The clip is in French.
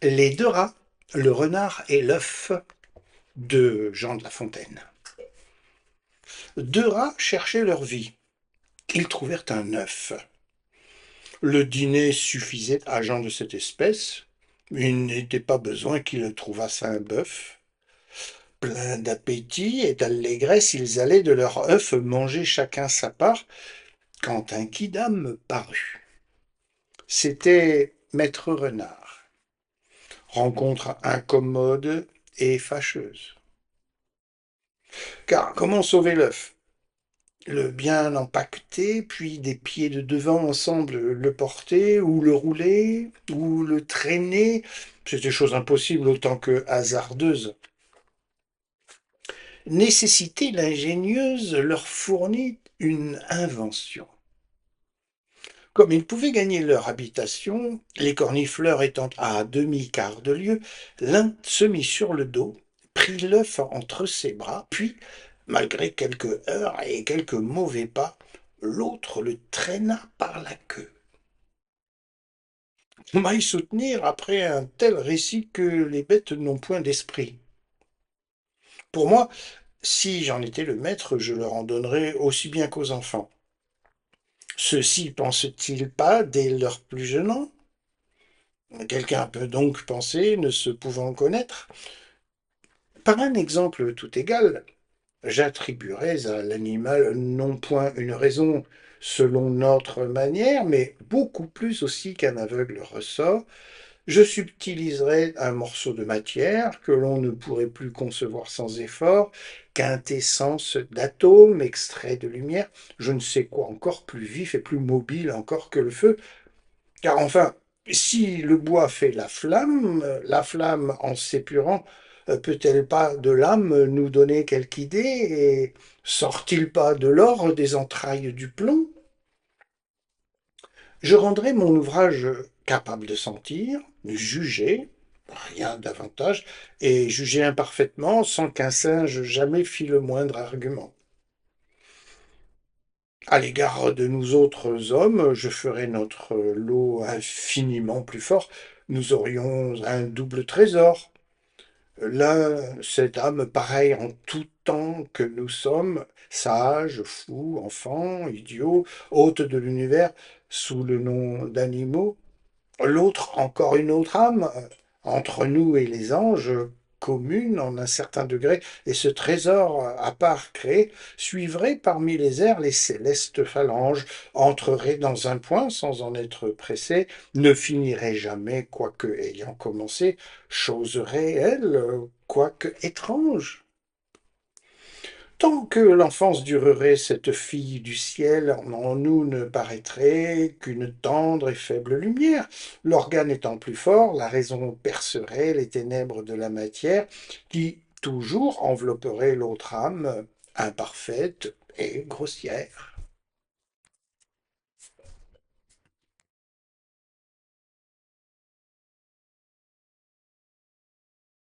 Les deux rats, le renard et l'œuf de Jean de La Fontaine. Deux rats cherchaient leur vie. Ils trouvèrent un œuf. Le dîner suffisait à gens de cette espèce. Il n'était pas besoin qu'ils trouvassent un bœuf. Plein d'appétit et d'allégresse, ils allaient de leur œuf manger chacun sa part, quand un quidam parut. C'était Maître Renard. Rencontre incommode et fâcheuse. Car comment sauver l'œuf? Le bien empaqueter, puis des pieds de devant ensemble le porter, ou le rouler, ou le traîner, c'était chose impossible autant que hasardeuse. Nécessité l'ingénieuse leur fournit une invention. Comme ils pouvaient gagner leur habitation, les cornifleurs étant à demi-quart de lieue, l'un se mit sur le dos, prit l'œuf entre ses bras, puis, malgré quelques heurts et quelques mauvais pas, l'autre le traîna par la queue. On m'aille soutenir après un tel récit que les bêtes n'ont point d'esprit. Pour moi, si j'en étais le maître, je leur en donnerais aussi bien qu'aux enfants. Ceux-ci pensent-ils pas dès leur plus jeune an? Quelqu'un peut donc penser, ne se pouvant connaître. Par un exemple tout égal, j'attribuerais à l'animal non point une raison selon notre manière, mais beaucoup plus aussi qu'un aveugle ressort. Je subtiliserais un morceau de matière que l'on ne pourrait plus concevoir sans effort, quintessence d'atomes, extrait de lumière, je ne sais quoi encore plus vif et plus mobile encore que le feu, car enfin, si le bois fait la flamme en s'épurant, peut-elle pas de l'âme nous donner quelque idée, et sort-il pas de l'or des entrailles du plomb? Je rendrai mon ouvrage capable de sentir, juger, rien davantage, et juger imparfaitement sans qu'un singe jamais fît le moindre argument. À l'égard de nous autres hommes, je ferai notre lot infiniment plus fort. Nous aurions un double trésor. Là, cette âme pareille en tout temps que nous sommes, sages, fous, enfants, idiots, hôtes de l'univers, sous le nom d'animaux. L'autre, encore une autre âme, entre nous et les anges, commune en un certain degré, et ce trésor à part créé, suivrait parmi les airs les célestes phalanges, entrerait dans un point sans en être pressé, ne finirait jamais, quoique ayant commencé, chose réelle, quoique étrange. Tant que l'enfance durerait, cette fille du ciel en nous ne paraîtrait qu'une tendre et faible lumière. L'organe étant plus fort, la raison percerait les ténèbres de la matière, qui toujours envelopperait l'autre âme, imparfaite et grossière.